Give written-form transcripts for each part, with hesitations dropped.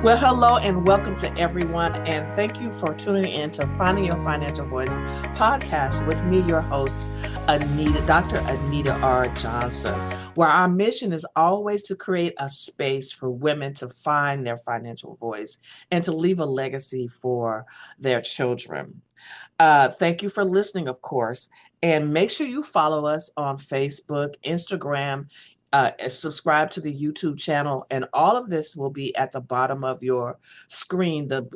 Well, hello and welcome to everyone, and thank you for tuning in to Finding Your Financial Voice podcast with me, your host, Dr. Anita R Johnson, where our mission is always to create a space for women to find their financial voice and to leave a legacy for their children. Thank you for listening, of course, and make sure you follow us on Facebook, Instagram, subscribe to the YouTube channel, and all of this will be at the bottom of your screen. The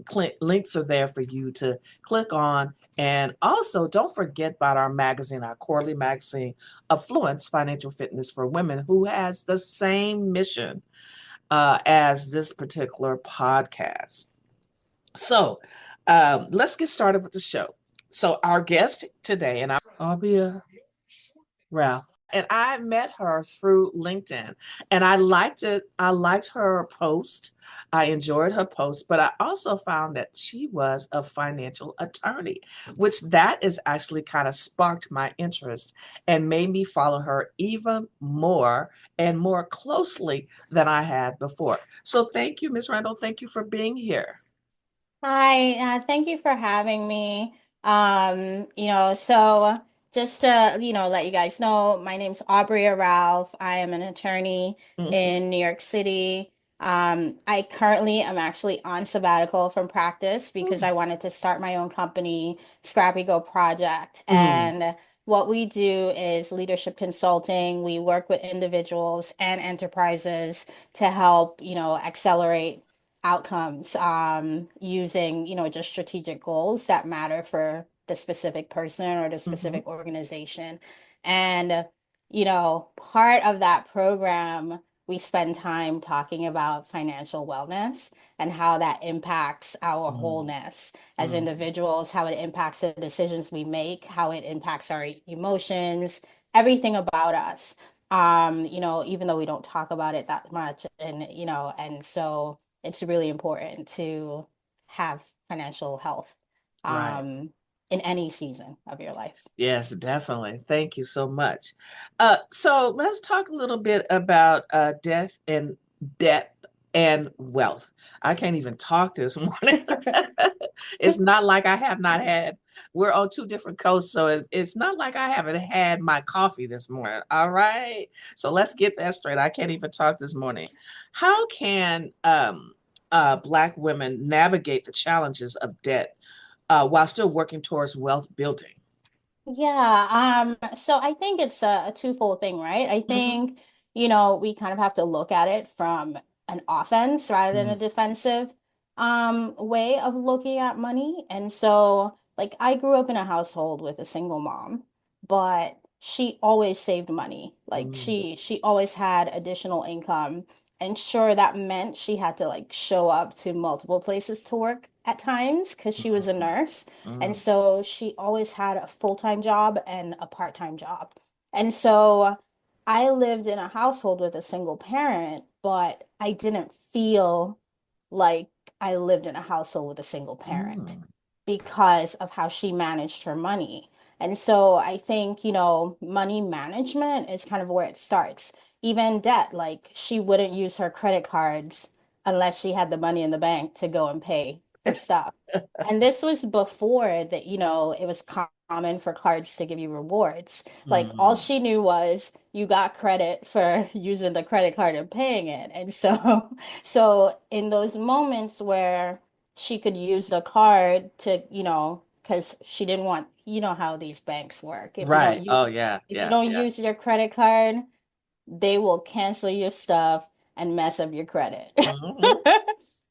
links are there for you to click on. And also, don't forget about our magazine, our quarterly magazine, Affluence Financial Fitness for Women, who has the same mission as this particular podcast. So let's get started with the show. So our guest today, and I'm Aubria Ralph. And I met her through LinkedIn, and I liked it. I liked her post. I enjoyed her post, but I also found that she was a financial attorney, which that is actually kind of sparked my interest and made me follow her even more and more closely than I had before. So thank you, Ms. Randall. Thank you for being here. Hi, thank you for having me. So just to, let you guys know, my name's Aubria Ralph. I am an attorney Mhm. in New York City. I currently am actually on sabbatical from practice because I wanted to start my own company, Scrappy Girl Project. Mm. And what we do is leadership consulting. We work with individuals and enterprises to help, accelerate outcomes using, just strategic goals that matter for the specific person or the Mhm. specific organization. And, part of that program, we spend time talking about financial wellness and how that impacts our Mm. wholeness as Mm. individuals, how it impacts the decisions we make, how it impacts our emotions, everything about us. Even though we don't talk about it that much. And so it's really important to have financial health Right. um, in any season of your life. Yes, definitely. Thank you so much. So let's talk a little bit about debt and wealth. I can't even talk this morning. It's not like I have not had, we're on two different coasts, so it's not like I haven't had my coffee this morning. All right. So let's get that straight. I can't even talk this morning. How can Black women navigate the challenges of debt while still working towards wealth building? So I think it's a twofold thing, right? I Mhm. think, we kind of have to look at it from an offense rather than a Mm. defensive way of looking at money. And so like I grew up in a household with a single mom, but she always saved money. Like Mm. she always had additional income. And sure, that meant she had to like show up to multiple places to work at times because she was a Mhm. nurse. And Mm. so she always had a full-time job and a part-time job. And so I lived in a household with a single parent, but I didn't feel like I lived in a household with a single parent Mm. because of how she managed her money. And so I think, money management is kind of where it starts. Even debt, like she wouldn't use her credit cards unless she had the money in the bank to go and pay for stuff. And this was before that, it was common for cards to give you rewards. Like all Mm. she knew was you got credit for using the credit card and paying it. And so, so in those moments where she could use the card to, because she didn't want, how these banks work. Right. Oh, yeah. If you Yeah. don't use your credit card, they will cancel your stuff and mess up your credit. Hmm.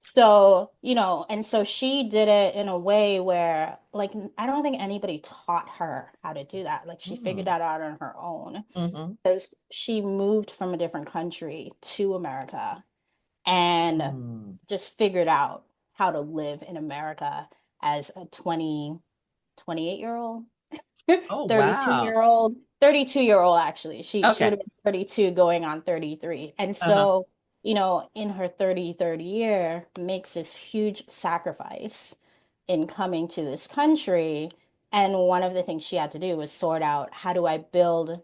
So, and so she did it in a way where, like, I don't think anybody taught her how to do that. Like, she figured Mm. that out on her own Hmm. because she moved from a different country to America and Mm. just figured out how to live in America as a 28-year-old. Oh, 32 wow. year old, 32-year old actually. She would Okay. have been 32 going on 33. And Uh-huh. so, in her 33rd year, makes this huge sacrifice in coming to this country. And one of the things she had to do was sort out how do I build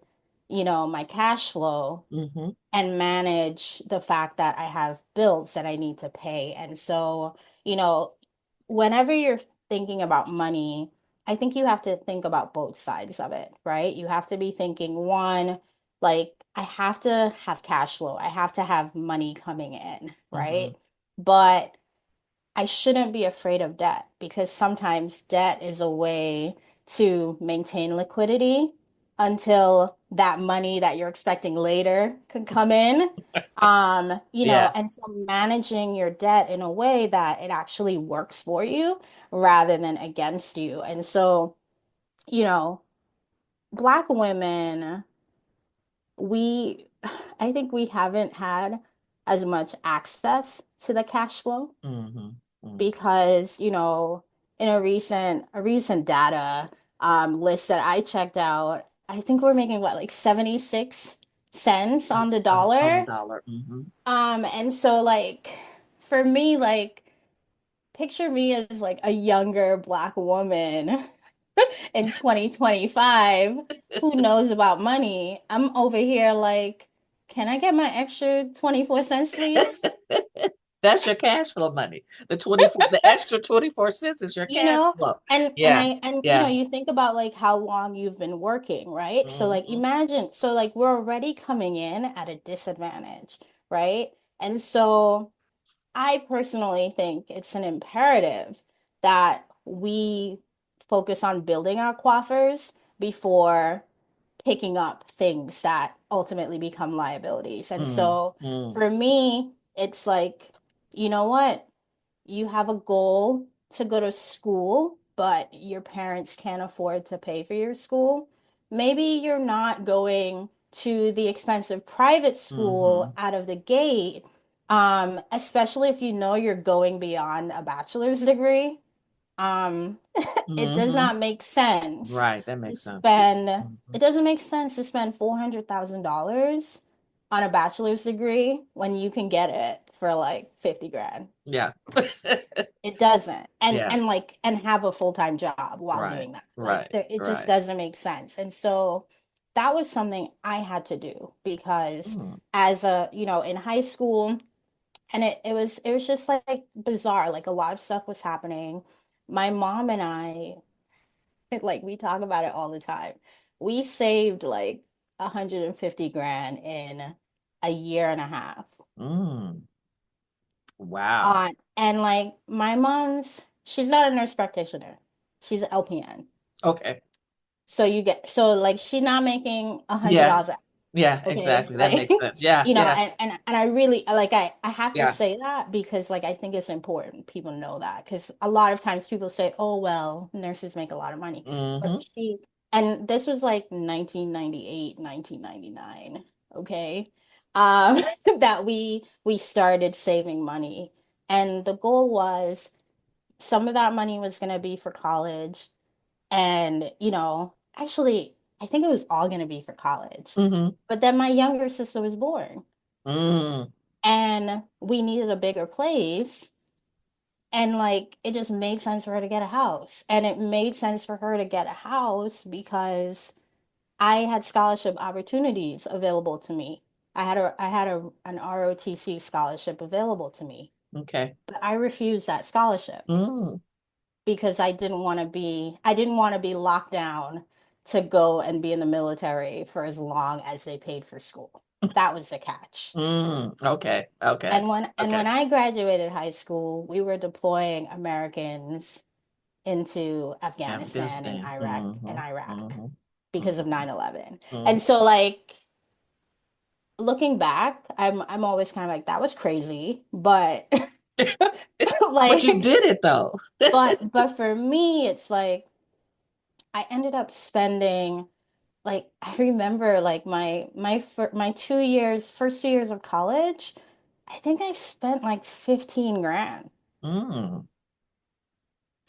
my cash flow Mm-hmm. and manage the fact that I have bills that I need to pay. And so, you know, whenever you're thinking about money, I think you have to think about both sides of it, right? You have to be thinking, one, like, I have to have cash flow, I have to have money coming in, Mm-hmm. right? But I shouldn't be afraid of debt because sometimes debt is a way to maintain liquidity until that money that you're expecting later can come in. Yeah. And so managing your debt in a way that it actually works for you rather than against you. And so, you know, Black women, we, I think we haven't had as much access to the cash flow Mm-hmm. Mm. because, in a recent data list that I checked out, I think we're making what, like 76 cents on the That's on the dollar. dollar. Mm-hmm. And so like for me, like picture me as like a younger Black woman in 2025 who knows about money. I'm over here like, can I get my extra 24 cents, please? That's your cash flow money. The extra 24 cents is your you cash know flow. and Yeah. I and Yeah. you think about like how long you've been working, right? So like Mm-hmm. imagine, so like we're already coming in at a disadvantage, right? And so I personally think it's an imperative that we focus on building our coffers before picking up things that ultimately become liabilities. And so Mm-hmm. for me, it's like, you know what? You have a goal to go to school, but your parents can't afford to pay for your school. Maybe you're not going to the expensive private Mm-hmm. school out of the gate, especially if you know you're going beyond a bachelor's degree. Um, it does Mm-hmm. not make sense Right. That to makes sense. spend, Mm-hmm. it doesn't make sense to spend $400,000 on a bachelor's degree when you can get it for like 50 grand. Yeah. It doesn't. And Yeah. and like and have a full-time job while Right. doing that. Like Right. it just Right. doesn't make sense. And so that was something I had to do because Mm. as in high school, and it was just like bizarre. Like a lot of stuff was happening. My mom and I, like we talk about it all the time. We saved like 150 grand in a year and a half Mm. Wow. on, and like my she's not a nurse practitioner. She's an LPN. Okay. So like she's not making a hundred Yeah. dollars Yeah, Okay, exactly. That like makes sense. Yeah. Yeah. and I really like I have to Yeah. say that because like I think it's important people know that because a lot of times people say, oh well, nurses make a lot of money, but Mm-hmm. and this was like 1998, 1999, okay, that we started saving money, and the goal was some of that money was going to be for college, and, actually, I think it was all going to be for college. Mm-hmm. But then my younger sister was born Mm. and we needed a bigger place. And like, it just made sense for her to get a house. And it made sense for her to get a house because I had scholarship opportunities available to me. An ROTC scholarship available to me, Okay. but I refused that scholarship Mm. because I didn't want to be locked down to go and be in the military for as long as they paid for school. That was the catch. Mm. Okay. Okay. And when Okay. I graduated high school, we were deploying Americans into Afghanistan and Afghanistan. Mm-hmm. Iraq Mm-hmm. because of Mm-hmm. 9/11. Mm-hmm. And so like looking back, I'm always kind of like that was crazy, but But you like did it though. but for me it's like I ended up spending, like I remember like my 2 years first 2 years of college, I think I spent like 15 grand. Mm.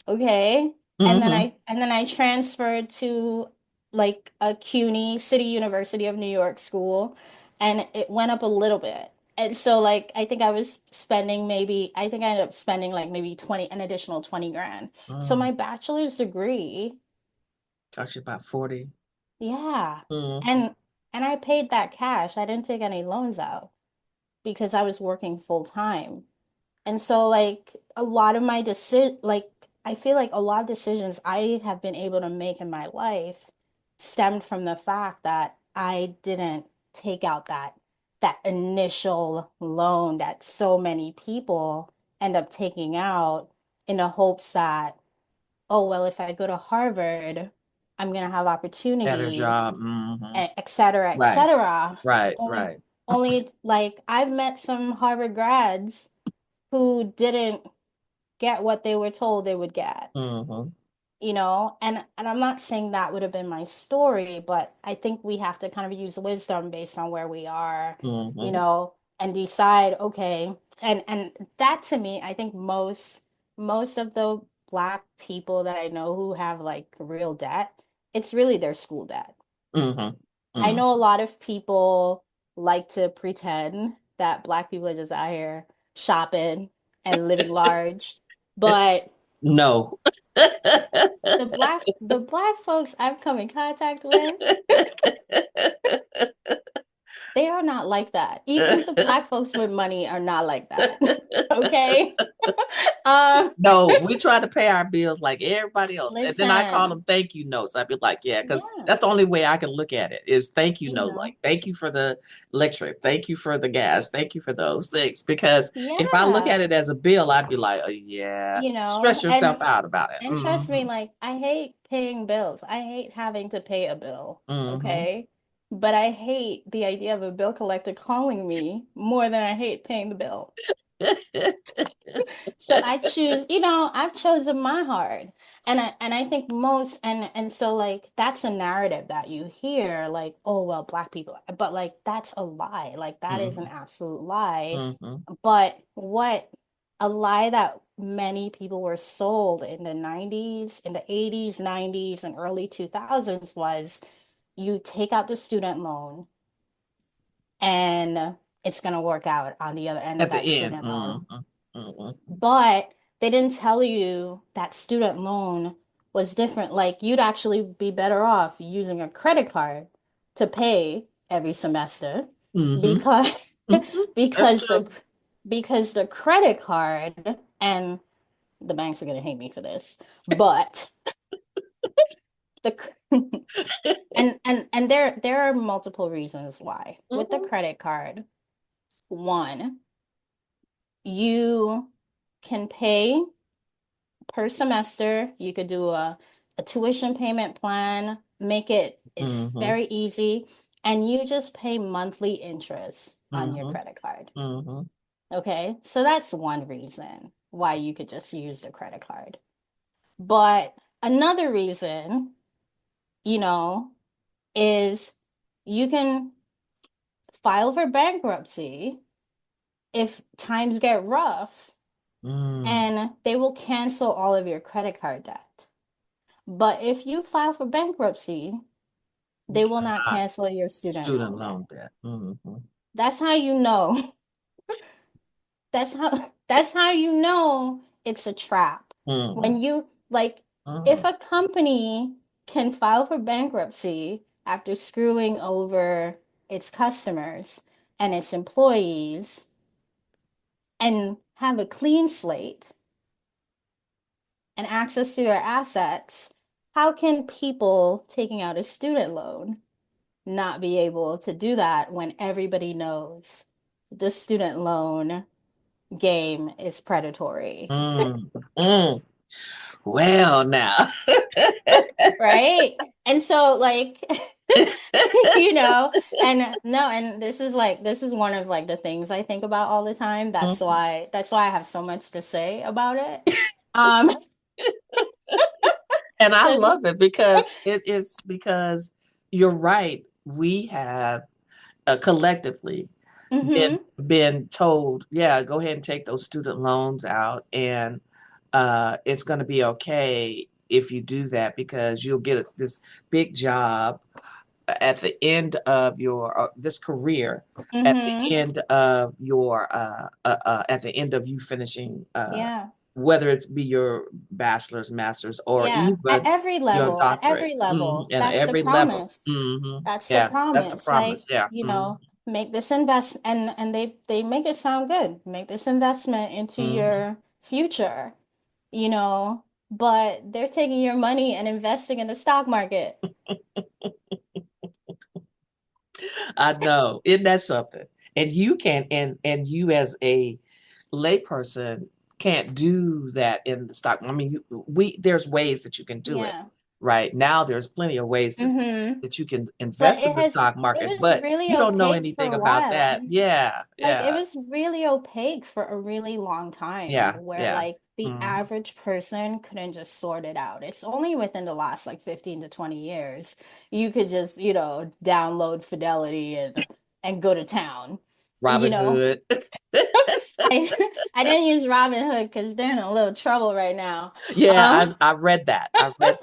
Okay. And then Mm-hmm. I transferred to like a CUNY City University of New York school, and it went up a little bit. And so like I think I ended up spending like maybe 20 an additional 20 grand. So Mm. my bachelor's degree, Cost you about 40. yeah. Mm-hmm. And And I paid that cash. I didn't take any loans out because I was working full time. And so like a lot of my decision like I feel like a lot of decisions I have been able to make in my life stemmed from the fact that I didn't take out that initial loan that so many people end up taking out in the hopes that, oh well, if I go to Harvard, I'm gonna have Better opportunities, job. Hmm. et cetera, et Right, cetera. right, Only right. only like I've met some Harvard grads who didn't get what they were told they would get, Hmm. and I'm not saying that would have been my story, but I think we have to kind of use wisdom based on where we are, you Hmm. know, and decide, okay, and that to me, I think most of the Black people that I know who have like real debt, it's really their school debt. Hmm. I Hmm. know a lot of people like to pretend that Black people are just out here shopping and living large, but No. the black folks I've come in contact with, they are not like that. Even the Black folks with money are not like that. Okay? Um, No, we try to pay our bills like everybody else. And then I call listen, them thank you notes. I'd be like, yeah, because yeah, that's the only way I can look at it is thank you you note. know, Like, thank you for the electric. Thank you for the gas. Thank you for those things. Because if I look at yeah, it as a bill, I'd be like, oh, yeah, you know, stress yourself and out about it. and trust me, Hmm. like I hate paying bills. I hate having to pay a bill, Hmm. okay? But I hate the idea of a bill collector calling me more than I hate paying the bill. So I choose, I've chosen my heart. And I think most and so like that's a narrative that you hear like, oh well, Black people. But like that's a lie. Like that is an Hmm. absolute lie. Hmm. But what a lie that many people were sold in the 90s, in the 80s, 90s, and early 2000s was you take out the student loan and it's going to work out on the other end of At the that end. student loan. Hmm. Hmm. But they didn't tell you that student loan was different. Like you'd actually be better off using a credit card to pay every semester Hmm. because Hmm. That's because the true. because the credit card, and the banks are going to hate me for this, but the and there are multiple reasons why. With the Hmm. credit card, one, you can pay per semester. You could do a tuition payment plan, it's Hmm. very easy, and you just pay monthly interest on your Hmm. credit card. Hmm. Okay, so that's one reason why you could just use the credit card. But another reason, you know, is you can file for bankruptcy if times get rough Mm. and they will cancel all of your credit card debt. But if you file for bankruptcy, You they will not cannot. cancel your student Student loan debt. loan debt. Hmm. That's how you know. That's how you know it's a trap. Hmm. When you like if Hmm. a company can file for bankruptcy after screwing over its customers and its employees and have a clean slate and access to their assets, how can people taking out a student loan not be able to do that when everybody knows the student loan game is predatory, Mm. Mm. Well, now. right? And so like you know, and no, and this is one of like the things I think about all the time. Mhm. That's why I have so much to say about it. Um And I so love it because it is because you're right. We have collectively been mhm, been told, yeah, go ahead and take those student loans out, and it's going to be okay if you do that because you'll get this big job at the end of your this career, at the mhm, end of your at the end of you finishing yeah. whether it be your bachelor's, master's, or Yeah, even your at doctorate. every level, And that's the every level. promise. That's the Yeah, that's the promise. Like, promise. Yeah. you know, make this invest and they make it sound good. Make this investment into Hmm. your future, you know, but they're taking your money and investing in the stock market. I know. Isn't that something? And you can, and you as a layperson can't do that in the stock. I mean, there's ways that you can do it. Yeah. Right now, there's plenty of ways Mm-hmm. that you can But invest in it the has stock it market, was but really you don't know opaque for anything a about while. that. Yeah, Like it yeah, was really opaque for a really long time yeah, where yeah. like the Hmm. average person couldn't just sort it out. It's only within the last like 15 to 20 years you could just, download Fidelity and go to town. You Robin know, Hood. I I didn't use Robinhood because they're in a little trouble right now. Yeah, Um, I read that. I read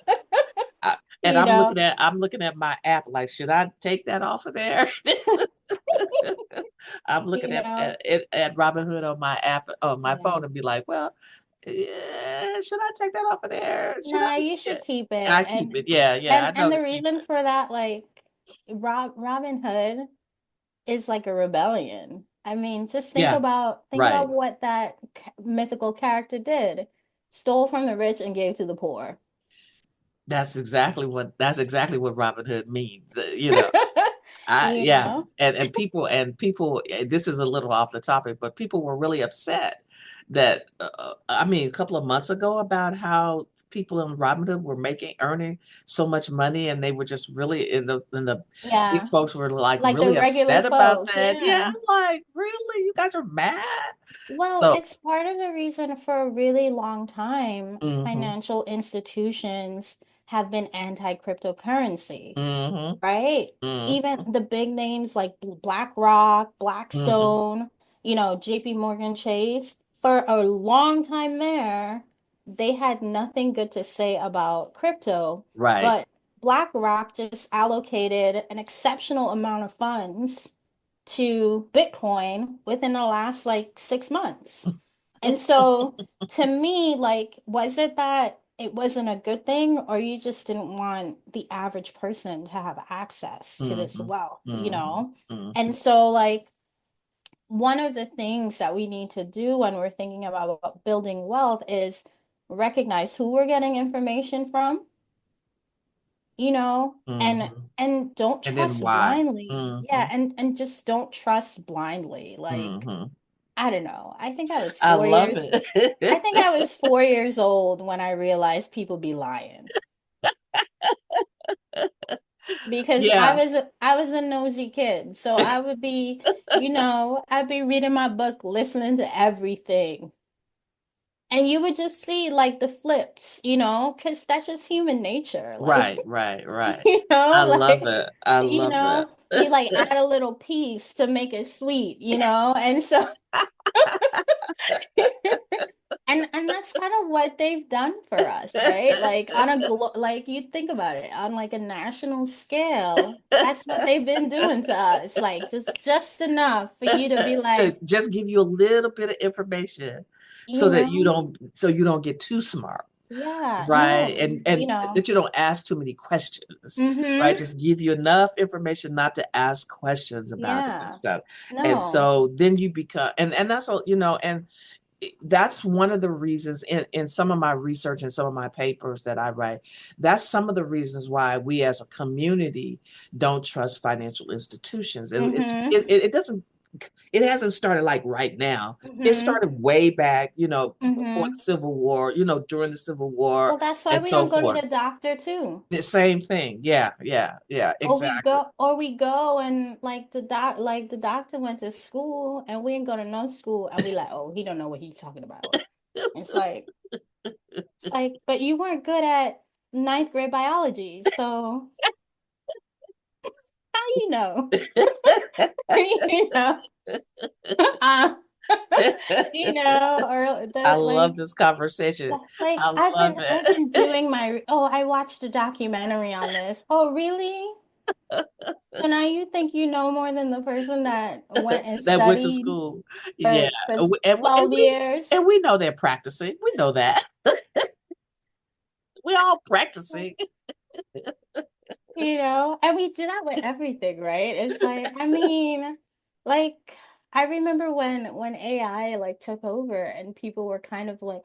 and you know, I'm looking at my app like, should I take that off of there? I'm looking you know, at Robinhood on my app on my yeah. phone and be like, well, yeah, should I take that off of there? Should I? Nah, you should Yeah. keep I it. keep And it. Yeah, yeah, and I know and to the keep reason it. for that, like Robin Hood is like a rebellion. I mean, just Yeah, think right. about what that mythical character did. Stole from the rich and gave to the poor. That's exactly what Robin Hood means. You Yeah, know? and people. This is a little off the topic, but people were really upset that I mean, a couple of months ago about how people in Robinhood were making earning so much money, and they were just really in the big Yeah. folks were like Like the really regular upset about folk. that. Yeah, Yeah. I'm like, really, you guys are mad? Well, So, it's part of the reason for a really long time hmm financial institutions have been anti-cryptocurrency. hmm Right? Even hmm the big names like BlackRock, hmm Blackstone, JP Morgan Chase, for a long time there, they had nothing good to say about crypto, right. but BlackRock just allocated an exceptional amount of funds to Bitcoin within the last like 6 months. And so to me, like, was it that it wasn't a good thing, or you just didn't want the average person to have access to this hmm wealth, you hmm know? hmm And so, like, one of the things that we need to do when we're thinking about building wealth is recognize who we're getting information from, and hmm don't And then trust why? blindly. Yeah, Hmm and just don't trust blindly. Like, hmm I don't know. I love I it. think I was 4 years old when I realized people be lying because Yeah, I was a nosy kid. So I would be, I'd be reading my book, listening to everything. And you would just see like the flips, because that's just human nature. right, Like, right, right. I love like, it. I love you like it. add a little piece to make it sweet, And so and that's kind of what they've done for us, right? Like on a like you think about it, on like a national scale, that's what they've been doing to us. Like just enough for you to be To like, just give you a little bit of information you so that know, you don't get too smart. yeah, Right. no, And that you don't ask too many questions, right? mm-hmm, Just give you enough information not to ask questions about it and yeah, stuff. And no, so then you become and that's all, and that's one of the reasons in some of my research and some of my papers that I write, that's some of the reasons why we as a community don't trust financial institutions. And mm-hmm, it doesn't it hasn't started like right now. It mm-hmm, started way back, before the mm-hmm. Civil War, during the Civil War Well, that's why and we so don't go to forth. the doctor too. The same thing. Yeah, yeah, yeah, exactly. Or we go and like the doctor went to school and we ain't go to no school and we like, oh, he don't know what he's talking about. It's like but you weren't good at ninth grade biology, so how you know? You know, uh, or I the love this conversation. like I love I've been it. doing my I watched a documentary on this. Oh, really? So now you think you know more than the person that went and That went to studied school. Yeah. for And 12 we years, and we know they're practicing. We know that. We all practicing. you know? And we do that with everything, right? It's like, I mean, like I remember when AI like took over and people were kind of like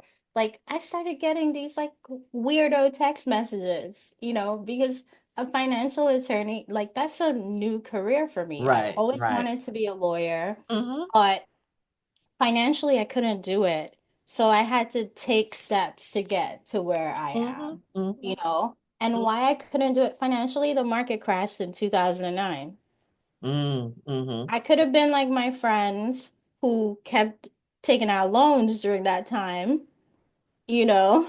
I started getting these like weirdo text messages, you know, because a financial attorney, like that's a new career for me. I've Right, always right. wanted to be a lawyer, Mm-hmm. but financially, I couldn't do it. So I had to take steps to get to where I Mm-hmm. am, you Mm-hmm. know? And why I couldn't do it financially, the market crashed in 2009. Mm-hmm. I could have been like my friends who kept taking out loans during that time, you know?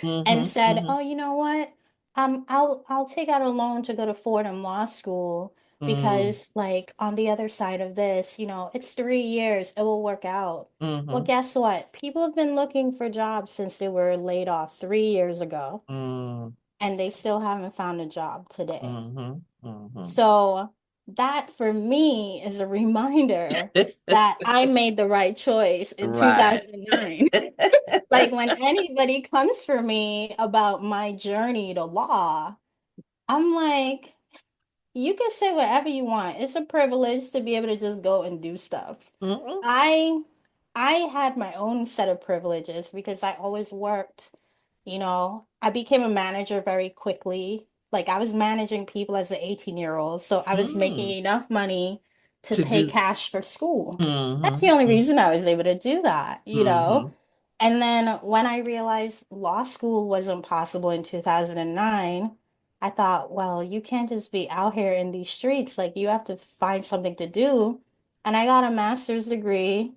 And Mm-hmm. said, Mm-hmm. "Oh, you know what? I'll take out a loan to go to Fordham Law School Mm-hmm. because like on the other side of this, you know, it's 3 years, it will work out." Well, Mm-hmm. guess what? People have been looking for jobs since they were laid off 3 years ago, Mm-hmm. and they still haven't found a job today. Mm-hmm. Mm-hmm. So that for me is a reminder that I made the right choice in Right. 2009. Like when anybody comes for me about my journey to law, I'm like, you can say whatever you want. It's a privilege to be able to just go and do stuff. Mm-hmm. I I had my own set of privileges because I always worked, you know. I became a manager very quickly. Like I was managing people as an 18-year-old, so I was making Mm-hmm. enough money to To pay do. cash for school. That's the only Mm-hmm. reason I was able to do that, you know. Mm-hmm. And then when I realized law school wasn't possible in 2009, I thought, well, you can't just be out here in these streets. Like, you have to find something to do. And I got a master's degree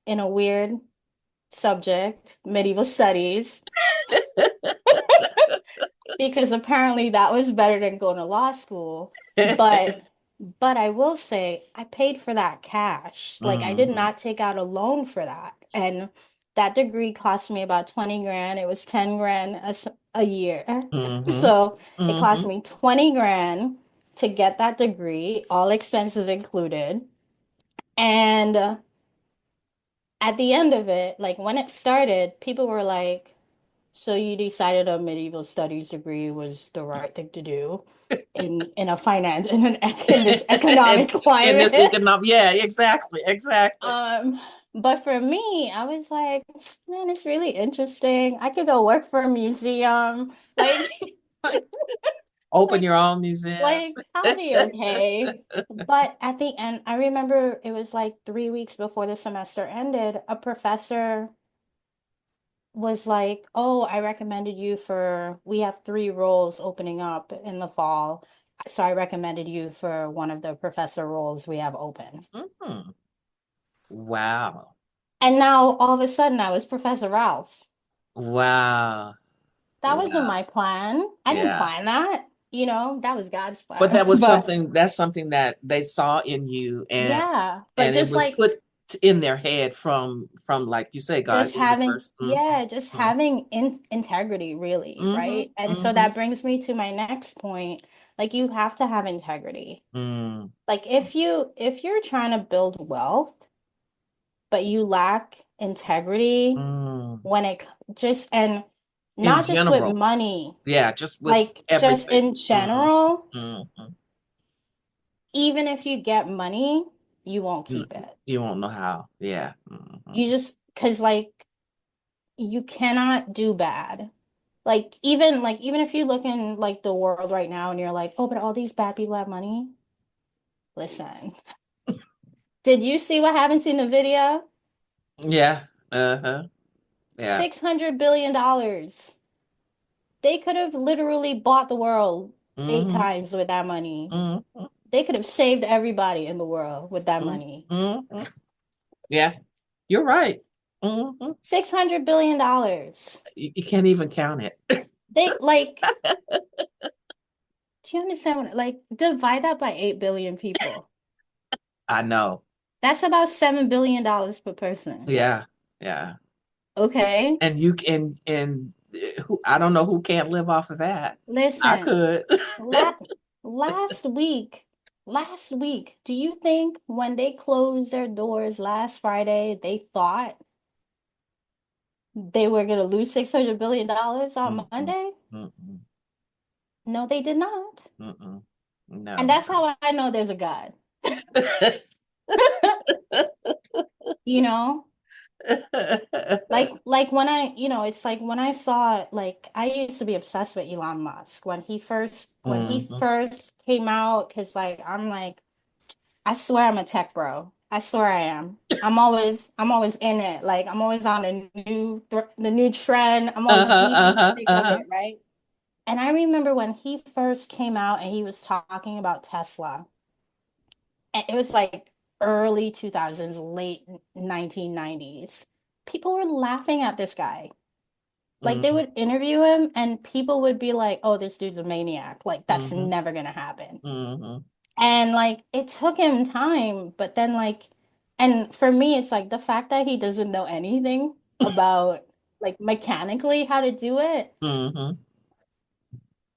in a weird subject, medieval studies, because apparently that was better than going to law school. But but I will say I paid for that cash. Like I did Mm-hmm. not take out a loan for that. And that degree cost me about 20 grand. It was 10 grand a year. Mm-hmm. So it cost Mm-hmm. me 20 grand to get that degree, all expenses included. And at the end of it, like when it started, people were like, so you decided a medieval studies degree was the right thing to do in a finance in this and economic in this climate. economic, yeah, exactly, exactly. Um, but for me, I was like, man, it's really interesting. I could go work for a museum. Like, Open like, your own museum. I'll be okay. But at the end, I remember it was like 3 weeks before the semester ended, a professor was like, "Oh, I recommended you for, we have 3 roles opening up in the fall. So I recommended you for one of the professor roles we have open." Mhm. Wow. And now all of a sudden I was Professor Ralph. Wow. That wasn't Wow. my plan. I didn't Yeah. plan that. You know, that was God's But plan. that was But something, that's something that they saw in you, yeah, but and it just was like put in their head from like you say, God just gave you having, first. yeah, just having integrity, really, Mm-hmm. right? And so Mm-hmm. that brings me to my next point. Like, you have to have integrity. Mm-hmm. Like, if you're trying to build wealth, but you lack integrity Mm. when it just and In not just with general. money, Yeah, just with like just everything. in Mm-hmm. general, Mm-hmm. even if you get money, you won't You, keep it. you won't know how. Yeah. Mm-hmm. You just, because like you cannot do bad. Like even if you look in like the world right now and you're like, oh, but all these bad people have money. Listen, did you see what happens in the video? Yeah. Uh-huh. Yeah. $600 billion. They could have literally bought the world eight Mm-hmm. times with that money. Mm-hmm. They could have saved everybody in the world with that money. Mm-hmm. Yeah. You're right. Mm-hmm. $600 billion. You can't even count it. They like, do you understand what, like, divide that by 8 billion people. I know. That's about $7 billion per person. Yeah. Yeah. Okay. And you can, and who, I don't know who can't live off of that. I Listen, could. la Last week, last week, do you think when they closed their doors last Friday, they thought they were going to lose $600 billion on Mm-mm, Monday? mm-mm, No, they did not. mm-mm. And No. that's how I know there's a God. You know? Like when it's like when I saw like I used to be obsessed with Elon Musk when he Mhm. first came out, because like I'm like I swear I'm a tech bro. I swear I am. I'm always in it. Like I'm always on the new trend. I'm always Uh-huh, deep in the uh-huh, thick of uh-huh. it, right? And I remember when he first came out and he was talking about Tesla. And it was like early 2000s, late 1990s. People were laughing at this guy. Like they Mhm, would interview him and people would be like, "Oh, this dude's a maniac. Like that's mhm, never gonna happen." mhm. And like it took him time, but then like, and for me, it's like the fact that he doesn't know anything about like mechanically how to do it Mhm.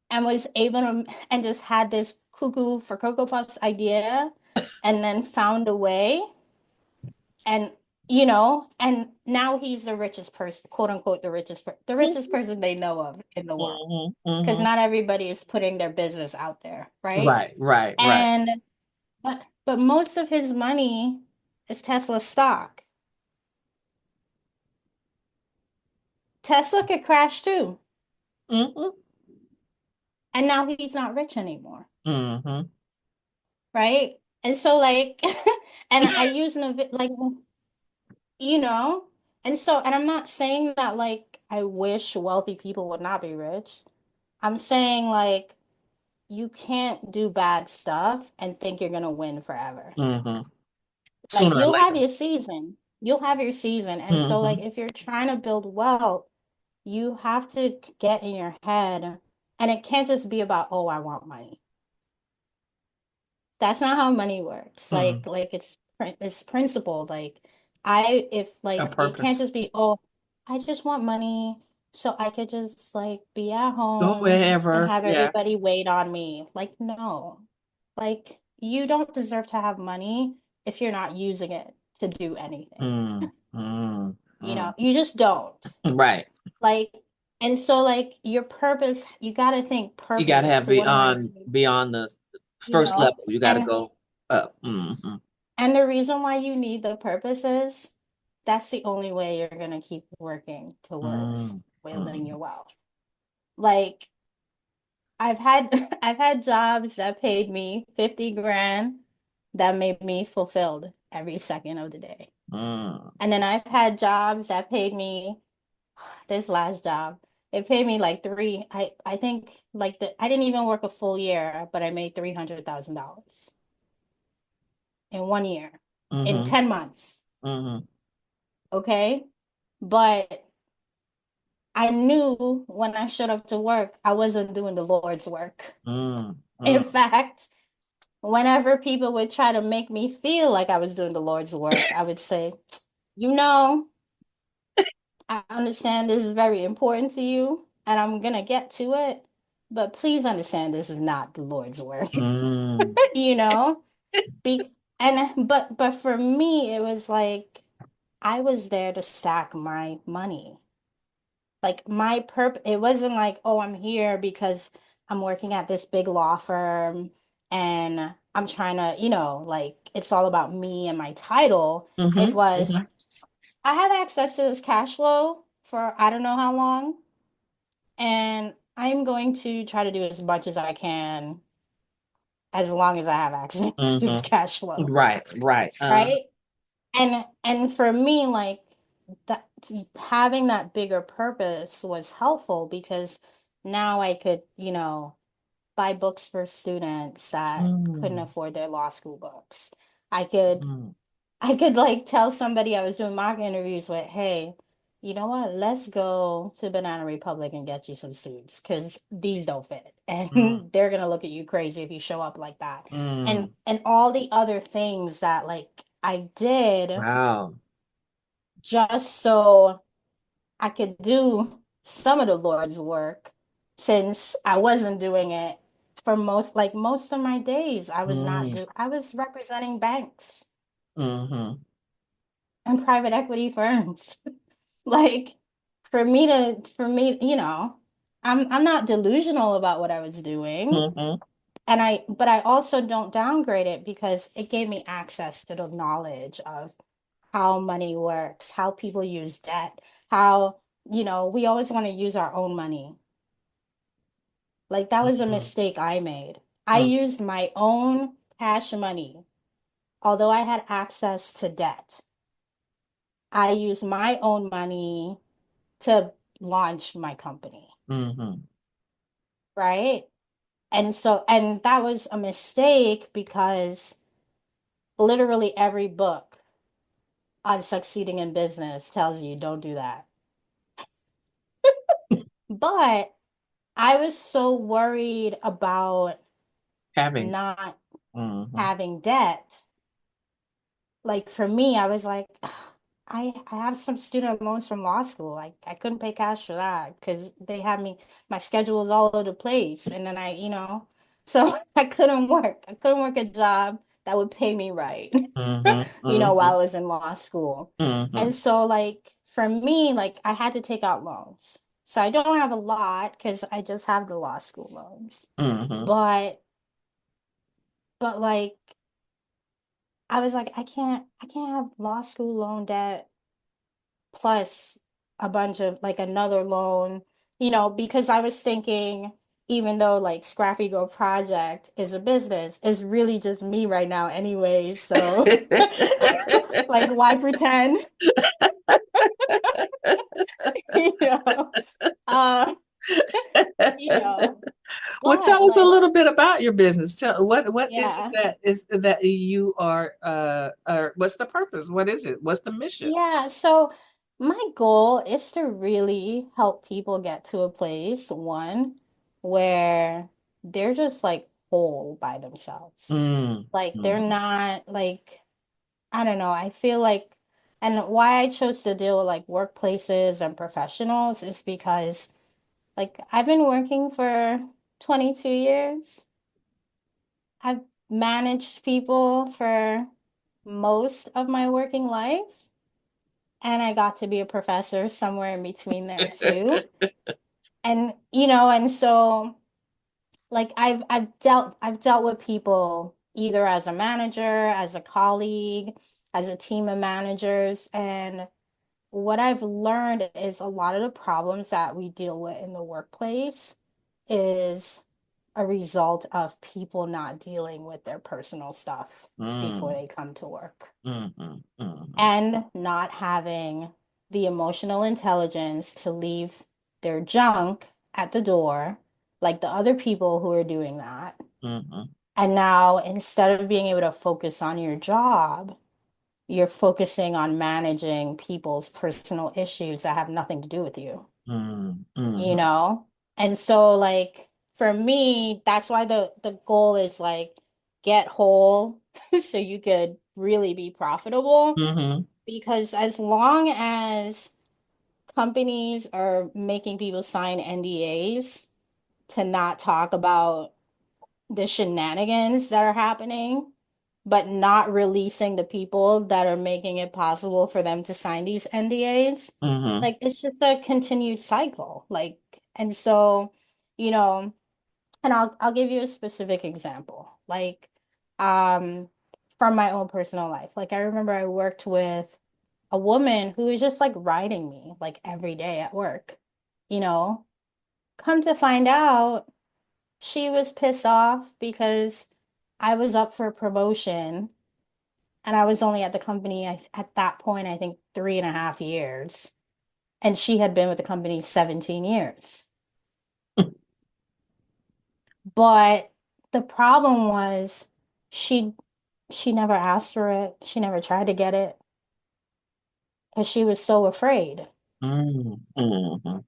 and was able to, and just had this cuckoo for Cocoa Puffs idea and then found a way. And, and now he's the richest person, quote unquote, the richest person they know of in the world. Mhm, Because mhm. not everybody is putting their business out there, right? Right, right, right. And but most of his money is Tesla stock. Tesla could crash too. Mhm, And now he's not rich anymore, mhm. right? And so like and I use like you know, and so and I'm not saying that like I wish wealthy people would not be rich. I'm saying like you can't do bad stuff and think you're gonna win forever. Mhm. Like Sooner or later. you'll have your season. And so like Mhm, if you're trying to build wealth, you have to get in your head, and it can't just be about, oh, I want money. That's not how money works. mhm. Like it's principled. Like I if A like it can't purpose. just be, oh, I just want money so I could just like be at Go home and wherever. have Yeah. everybody wait on me. Like no. Like you don't deserve to have money if you're not using it to do anything. Mm, mm, mm. You just don't. Right. Like, and so like your purpose, you got to think You got to purpose. have What am I doing? beyond the You first know? level. You got to And go up. Mhm, and the reason why you need the purpose is that's the only way you're gonna keep working towards mm, building mm, your wealth. Like I've had jobs that paid me 50 grand that made me fulfilled every second of the day. mm, And then I've had jobs that paid me this last job. It paid me like I think like I didn't even work a full year, but I made $300,000 in 1 year, in mhm, 10 months. mhm, Okay. But I knew when I showed up to work, I wasn't doing the Lord's work. mm, In mm. fact, whenever people would try to make me feel like I was doing the Lord's work, I would say, you know, I understand this is very important to you, and I'm gonna get to it, but please understand this is not the Lord's work, Mm, you know? Be and but for me, it was like I was there to stack my money. Like my it wasn't like, oh, I'm here because I'm working at this big law firm and I'm trying to, like it's all about me and my title. It mhm, was, mhm, I have access to this cash flow for I don't know how long, and I'm going to try to do as much as I can as long as I have access to this mhm. cash flow, Right, right. right? And for me, like that having that bigger purpose was helpful because now I could, buy books for students that couldn't Mm, afford their law school books. I could mm, I could like tell somebody I was doing mock interviews with, hey, you know what? Let's go to Banana Republic and get you some suits because these don't fit. mm, And they're gonna look at you crazy if you show up like that. mm. And all the other things that like I did Wow. just so I could do some of the Lord's work since I wasn't doing it for most of my days, I was not Mm, do I was representing banks mm-hmm, and private equity firms. Like for me, I'm not delusional about what I was doing. mm-hmm, But I also don't downgrade it because it gave me access to the knowledge of how money works, how people use debt, how, we always want to use our own money. Like that was a mm-hmm, mistake I made. I mm, used my own cash money, although I had access to debt. I used my own money to launch my company, mm-hmm, right? And that was a mistake because literally every book on succeeding in business tells you don't do that. But I was so worried about having, not mm-hmm, having debt. Like for me, I was like, I have some student loans from law school. Like I couldn't pay cash for that because they had me, my schedule was all over the place. And then so I couldn't work. I couldn't work a job that would pay me right, mm-hmm, while mm-hmm, I was in law school. mm-hmm, And so like for me, like I had to take out loans. So I don't have a lot because I just have the law school loans. mm-hmm, But like I was like, I can't have law school loan debt plus a bunch of like another loan, because I was thinking, even though like Scrappy Girl Project is a business, it's really just me right now anyway. So like why pretend? You know? Uh, Well, tell but us a like, little bit about your business. Tell what is it yeah. that you are what's the purpose? What is it? What's the mission? Yeah, so my goal is to really help people get to a place, one, where they're just like whole by themselves. Mm, Like they're mm, not like, I don't know, I feel like, and why I chose to deal with like workplaces and professionals is because like I've been working for 22 years. I've managed people for most of my working life. And I got to be a professor somewhere in between there too. And and so like I've dealt with people either as a manager, as a colleague, as a team of managers, and what I've learned is a lot of the problems that we deal with in the workplace is a result of people not dealing with their personal stuff before mm, they come to work mm, mm, mm, and not having the emotional intelligence to leave their junk at the door, like the other people who are doing that. mm, And now instead of being able to focus on your job, you're focusing on managing people's personal issues that have nothing to do with you, mm, you mm, know? And so like for me, that's why the goal is like get whole so you could really be profitable. mm, Because as long as companies are making people sign NDAs to not talk about the shenanigans that are happening, but not releasing the people that are making it possible for them to sign these NDAs, mm, like it's just a continued cycle. Like, and so, you know, and I'll give you a specific example. Like, um, from my own personal life. Like I remember I worked with a woman who was just like riding me like every day at work. You know, come to find out, she was pissed off because I was up for promotion and I was only at the company at that point, I think 3.5 years. And she had been with the company 17 years. But the problem was she she never asked for it. She never tried to get it because she was so afraid mm, mm.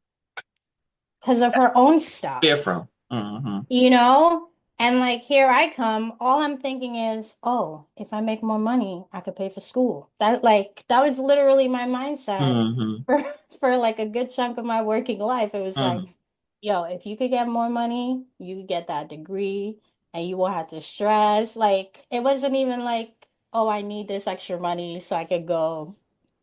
because of her own stuff. Fearful. Mm, You know? And like here I come, all I'm thinking is, oh, if I make more money, I could pay for school. That was literally my mindset mm, for for like a good chunk of my working life. It was like, mm, yo, if you could get more money, you could get that degree and you won't have to stress. Like, it wasn't even like, oh, I need this extra money so I could go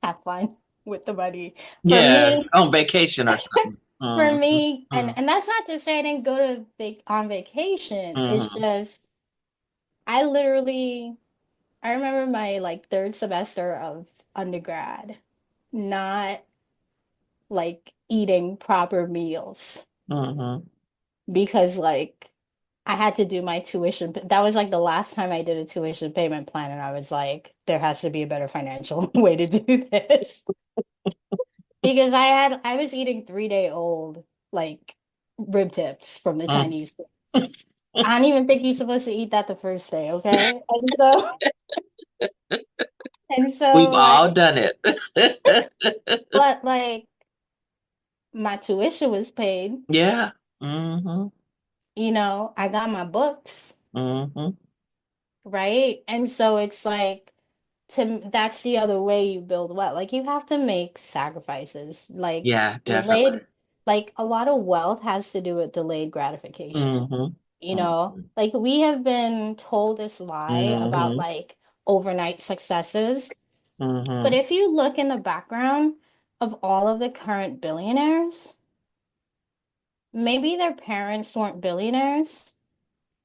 have fun with the money. For Yeah, me, on vacation or something. for Mm-hmm. me, and that's not to say I didn't go to on vacation. It's Mm-hmm. just I literally I remember my like third semester of undergrad not like eating proper meals Mm-hmm. because like I had to do my tuition. That was like the last time I did a tuition payment plan, and I was like, there has to be a better financial way to do this because I was eating 3-day old like rib tips from the Mm. Chinese. I don't even think you're supposed to eat that the first day, okay? And We've so all like, done it. but like my tuition was paid, Yeah. Mm-hmm. I got my books, Mm-hmm. right? And so it's like that's the other way you build wealth. Like you have to make sacrifices. Like Yeah, definitely. delayed, like a lot of wealth has to do with delayed gratification. Mm-hmm. Mm-hmm. Like we have been told this lie about Mm-hmm. like overnight successes. But Mm-hmm. if you look in the background of all of the current billionaires, maybe their parents weren't billionaires,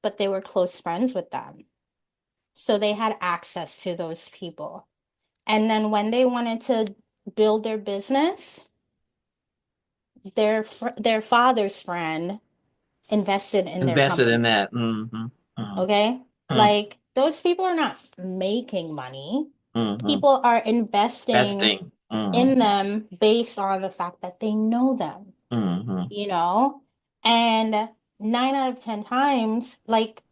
but they were close friends with them. So they had access to those people. And then when they wanted to build their business, their father's friend invested in their Invested in company. that. Mm-hmm. Okay? Mm-hmm. Like those people are not making money. Mm-hmm. People are investing Investing. Mm-hmm. in them based on the fact that they know them, Mm-hmm. you know? And 9 out of 10 times, like,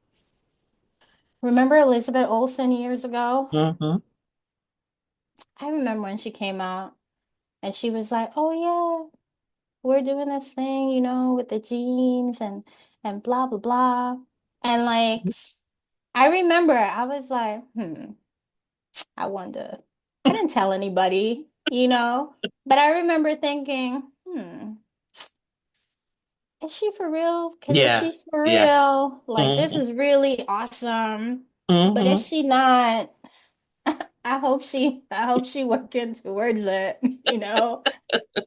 remember Elizabeth Olsen years ago? Mm-hmm. I remember when she came out and she was like, oh, yeah, we're doing this thing, with the genes and blah, blah, blah. And like, I remember I was like, I wonder. I didn't tell anybody, but I remember thinking, is she for real? Because if Yeah. she's for Yeah. real, like this Mm-hmm. is really awesome. But if Mm-hmm. she not, I hope she working towards it.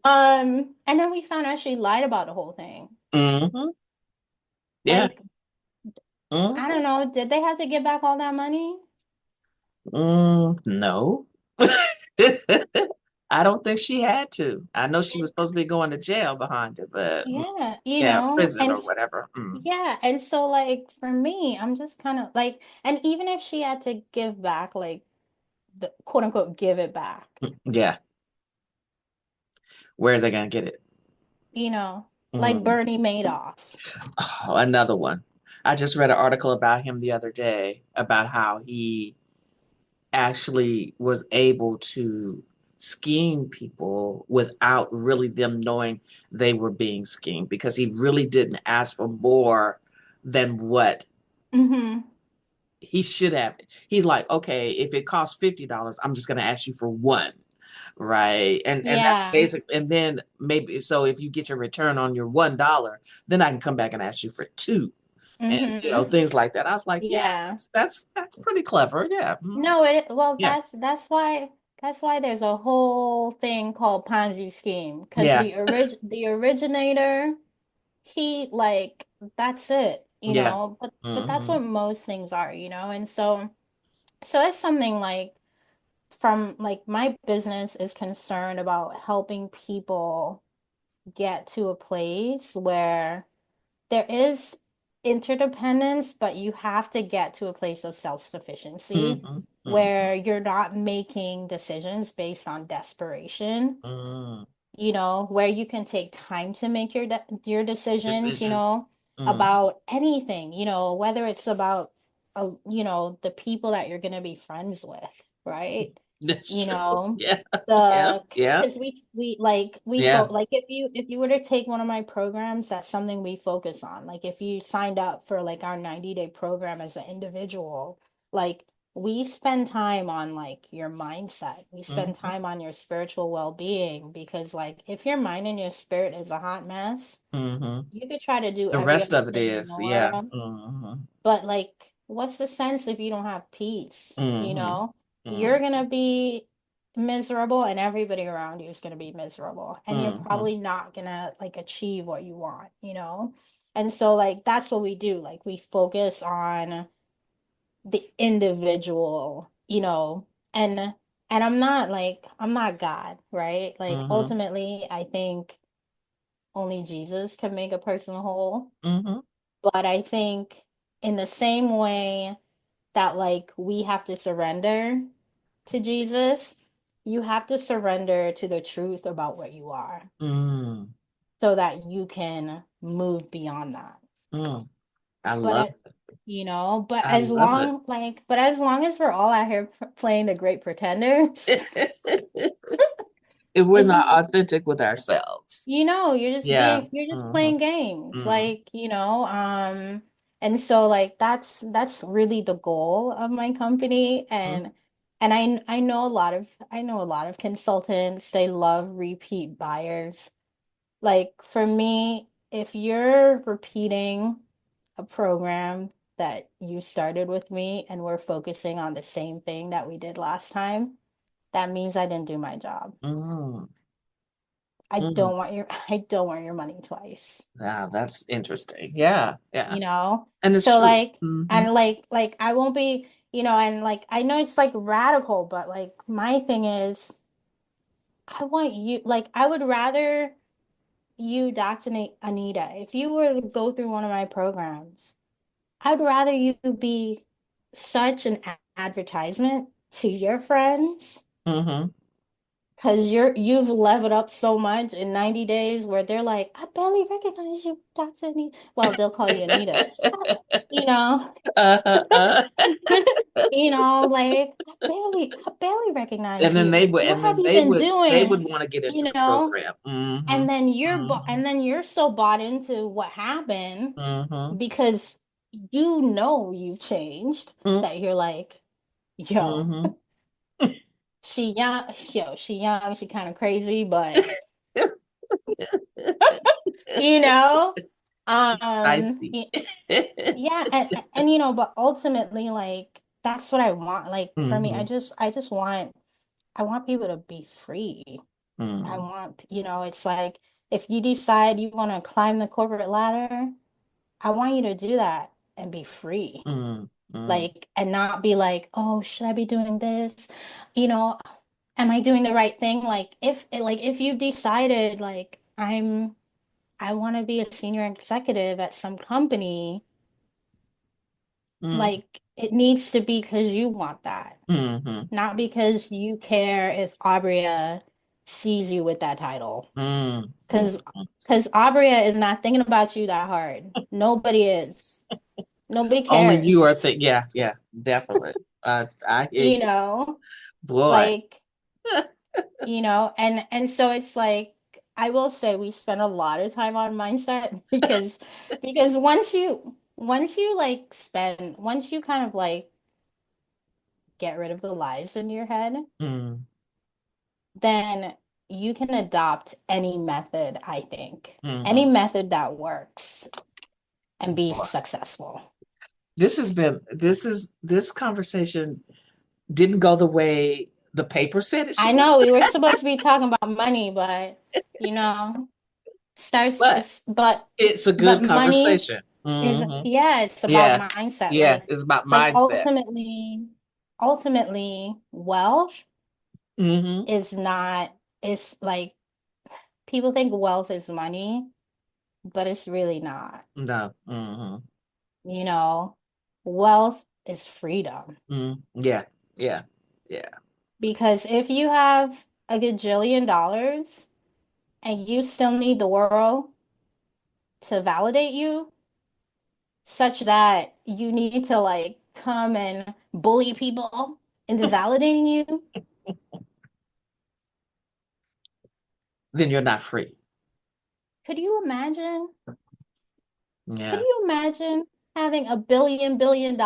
And then we found out she lied about the whole thing. Mm-hmm. Yeah. Like, I Mm-hmm. don't know, did they have to give back all that money? No. I don't think she had to. I know she was supposed to be going to jail behind it, but Yeah, yeah, prison and or whatever. yeah, and so like for me, I'm just kind of like, and even if she had to give back, like the quote unquote give it back, Yeah. Where are they gonna get it? like Mm. Bernie Madoff. Oh, another one. I just read an article about him the other day about how he actually was able to scheme people without really them knowing they were being schemed because he really didn't ask for more than what Hmm. he should have. He's like, okay, if it costs $50, I'm just going to ask you for one, right? And that's Yeah. basic. And then maybe so if you get your return on your $1, then I can come back and ask you for two, and Hmm. things like that. I was like, yeah, Yeah. that's pretty clever. Yeah, No, well, yeah, that's why there's a whole thing called Ponzi scheme because yeah, the originator, he like that's it, yeah. but that's Hmm. what most things are. And so that's something like from like my business is concerned about helping people get to a place where there is interdependence, but you have to get to a place of self-sufficiency Hmm. Hmm. where you're not making decisions based on desperation, Mm. where you can take time to make your decisions, Decisions. Mm. about anything, whether it's about the people that you're going to be friends with, right? That's You true. know, Yeah, yeah, the yeah, because we yeah. like if you were to take one of my programs, that's something we focus on. Like if you signed up for like our 90-day program as an individual, like we spend time on like your mindset. We spend Mm-hmm. time on your spiritual well-being because like if your mind and your spirit is a hot mess, Mm-hmm. you could try to do The every rest other of it thing in is, the yeah. world, Mm-hmm. but like what's the sense if you don't have peace, you Mm-hmm. know? You're Mm-hmm. gonna be miserable and everybody around you is gonna be miserable and you're Mm-hmm. probably not gonna like achieve what you want, you know? And so like that's what we do. Like we focus on the individual, you know, and I'm not God, right? Like Mm-hmm. ultimately, I think only Jesus can make a person whole. Mm-hmm. But I think in the same way that like we have to surrender to Jesus, you have to surrender to the truth about what you are Mm-hmm. so that you can move beyond that. Mm. I But love you know, but I as love it. long like but as long as we're all out here playing the great pretenders, If we're it's not just authentic with ourselves. you know, Yeah. you're just Mm-hmm. playing games. Mm-hmm. Like, you know, and so like that's really the goal of my company and I know a lot of consultants, they love repeat buyers. Like for me, if you're repeating a program that you started with me and we're focusing on the same thing that we did last time, that means I didn't do my job. Mm-hmm. Mm-hmm. I don't want your money twice, Wow, that's interesting. Yeah, yeah. you know? And it's So true. Mm-hmm. like I won't be, you know, and like I know it's like radical, but like my thing is I want you like I would rather you, Dr. Anita, if you were to go through one of my programs, I'd rather you be such an advertisement to your friends Mm-hmm. because you've leveled up so much in 90 days where they're like, I barely recognize you, Dr. Anita. Well, they'll call you Anita. You know, uh, you know, like I barely recognize and then you. What have you been they doing? would want to get into You the know, program. Mm-hmm. Mm-hmm. and then you're so bought into what happened Mm-hmm. because you know you've changed that you're like, yo, Mm-hmm. she young, she kind of crazy, but you know, She's spicy. y- yeah, and you know, but ultimately, like that's what I want. Like for me, Mm-hmm. I want people to be free. I Mm-hmm. want, you know, it's like if you decide you want to climb the corporate ladder, I want you to do that and be free. Mm-hmm. Like, and not be like, oh, should I be doing this? You know, am I doing the right thing? Like if you've decided like I want to be a senior executive at some company, like it needs to be because you want that, Mm-hmm. not because you care if Aubria sees you with that title. Mm-hmm. Because Aubria is not thinking about you that hard. Nobody is. Nobody Only you are cares. yeah, yeah, definitely. I hear You you. know, Boy. like, you know, and so it's like I will say we spend a lot of time on mindset because once you kind of like get rid of the lies in your head, Mm, then you can adopt any method, I think. Any mm-hmm. method that works and be Boy. successful. This conversation didn't go the way the paper said it I should, know we were supposed to be talking about money, but you know, but but it's a good money conversation. is Hmm. yeah, it's about Yeah, mindset. yeah, it's about Like mindset. ultimately wealth Hmm. is not it's like people think wealth is money, but it's really not. No. Hmm. You know, wealth is freedom. Yeah, yeah, yeah. Because if you have a gajillion dollars and you still need the world to validate you, such that you need to like come and bully people into validating you. Then you're not free. Could you imagine? Could Yeah. you imagine having $1 billion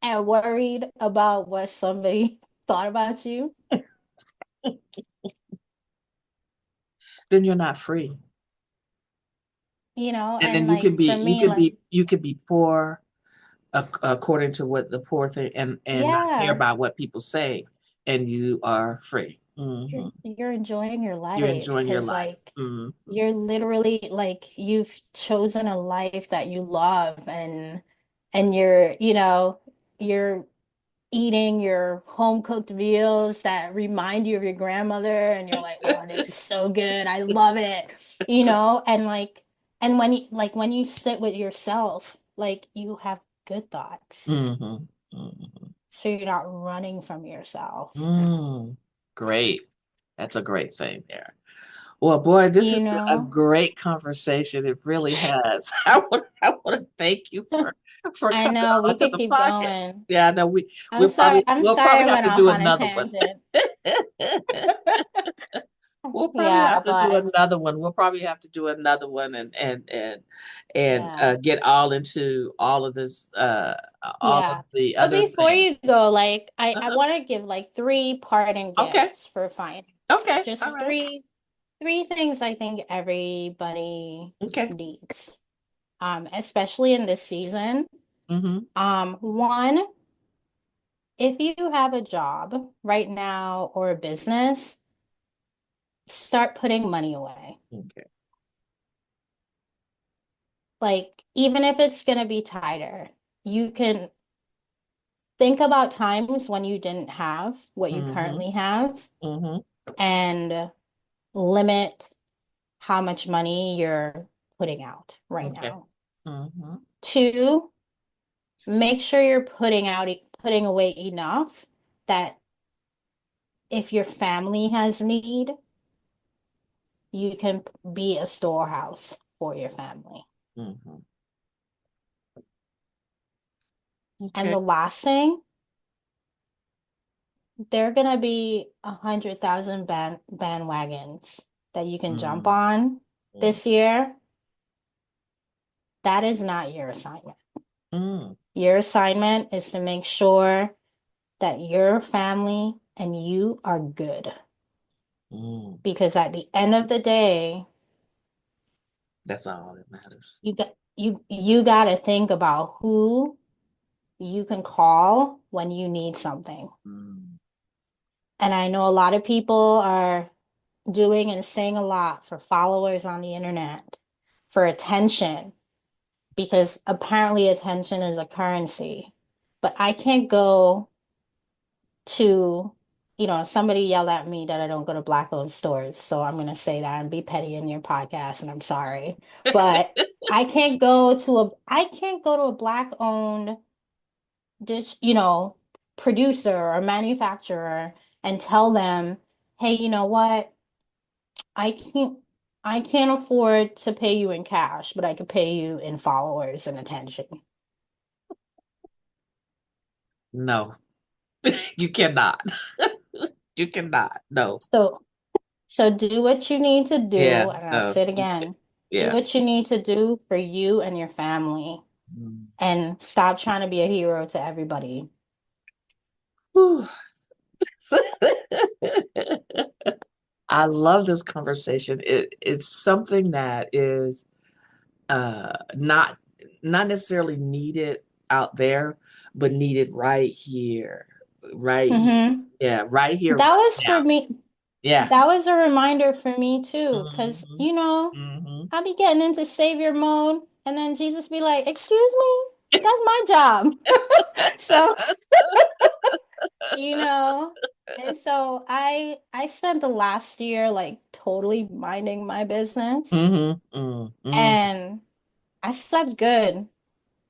and worried about what somebody thought about you, then you're not free. And then and like for me, like, you could be poor according to what the poor thing, and not care yeah, about what people say, and you are free. you're Hmm. you're enjoying your You're life enjoying your because life. like Hmm. you're literally like you've chosen a life that you love and you're eating your home cooked meals that remind you of your grandmother and you're like, oh, this is so good. I love it. And like and when you sit with yourself, like you have good thoughts. Hmm. Hmm. So you're not running from yourself. Mm. Great. That's a great thing there. Well, boy, this You has been a know? great conversation. It really has. I want to thank you for I coming know we on to could the keep podcast. going. Yeah, no, I'm sorry. I'm we'll sorry probably I have went to off do on a another one. tangent. We'll probably Yeah, have to do but another one. We'll probably have to do another one and yeah. get all into all of this all of Yeah. the But other before things. you go, like I Uh-huh. want to give like three parting Okay. gifts for finance. Okay. All Just right. three things I think everybody Okay. needs. Especially in this season. Mm-hmm. One, if you have a job right now or a business, start putting money away. Okay. Like, even if it's gonna be tighter, you can think about times when you didn't have what you Mm-hmm. currently have Mm-hmm. and limit how much money you're putting out right Okay. now. Mm-hmm. Two, make sure you're putting away enough that if your family has need, you can be a storehouse for your family. Mm-hmm. And Okay. the last thing, there are gonna be 100,000 bandwagons that you can jump Mm-hmm. on this year. That is not your assignment. Mm-hmm. Your assignment is to make sure that your family and you are good. Mm-hmm. Because at the end of the day, That's all that matters. you got to think about who you can call when you need something. Mm-hmm. And I know a lot of people are doing and saying a lot for followers on the internet, for attention, because apparently attention is a currency. But I can't go to, somebody yelled at me that I don't go to black-owned stores. So I'm gonna say that and be petty in your podcast, and I'm sorry. But I can't go to a black-owned dish, producer or manufacturer and tell them, hey, you know what? I can't I can't afford to pay you in cash, but I could pay you in followers and attention. No, you cannot. You cannot. No. So So do what you need to Yeah. do, and I'll No. say it You can. again. Do Yeah. what you need to do for you and your family, Mm. and stop trying to be a hero to everybody. Whew. I love this conversation. It's something that is not necessarily needed out there, but needed right here, right here. Hmm. Yeah, right here, That right was now. for me. Yeah. That was a reminder for me too, because Hmm. Hmm. I be getting into savior mode, and then Jesus be like, "Excuse me, that's my job." So, you know, and so I spent the last year like totally minding my business, Hmm. Mm, mm, and I slept good.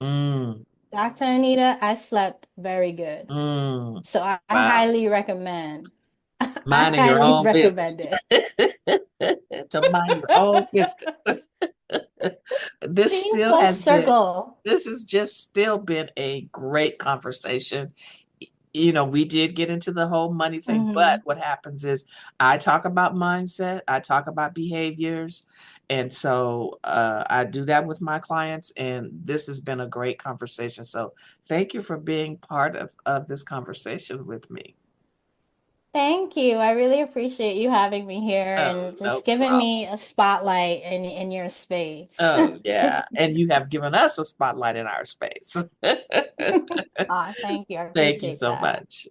mm, Dr. Anita, I slept very good. mm. So I Wow. highly recommend. I Minding your highly own business. recommend it. To mind your own business. This See, still full has been, circle. this has just still been a great conversation. we did get into the whole money thing, but Hmm. what happens is I talk about mindset, I talk about behaviors, and so I do that with my clients, and this has been a great conversation. So thank you for being part of this conversation with me. Thank you. I really appreciate you having me here Oh, and no just giving problem. me a spotlight in your space. Oh, yeah. And you have given us a spotlight in our space. Thank you. I Thank you appreciate so that. much.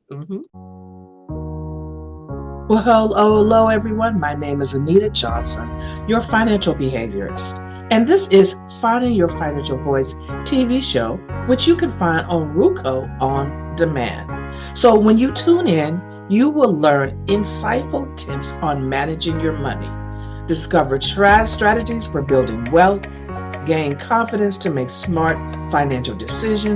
Well, hello, everyone. My name is Anita Johnson, your financial behaviorist. And this is Finding Your Financial Voice TV show, which you can find on Ruco on demand. So when you tune in, you will learn insightful tips on managing your money, discover strategies for building wealth, gain confidence to make smart financial decisions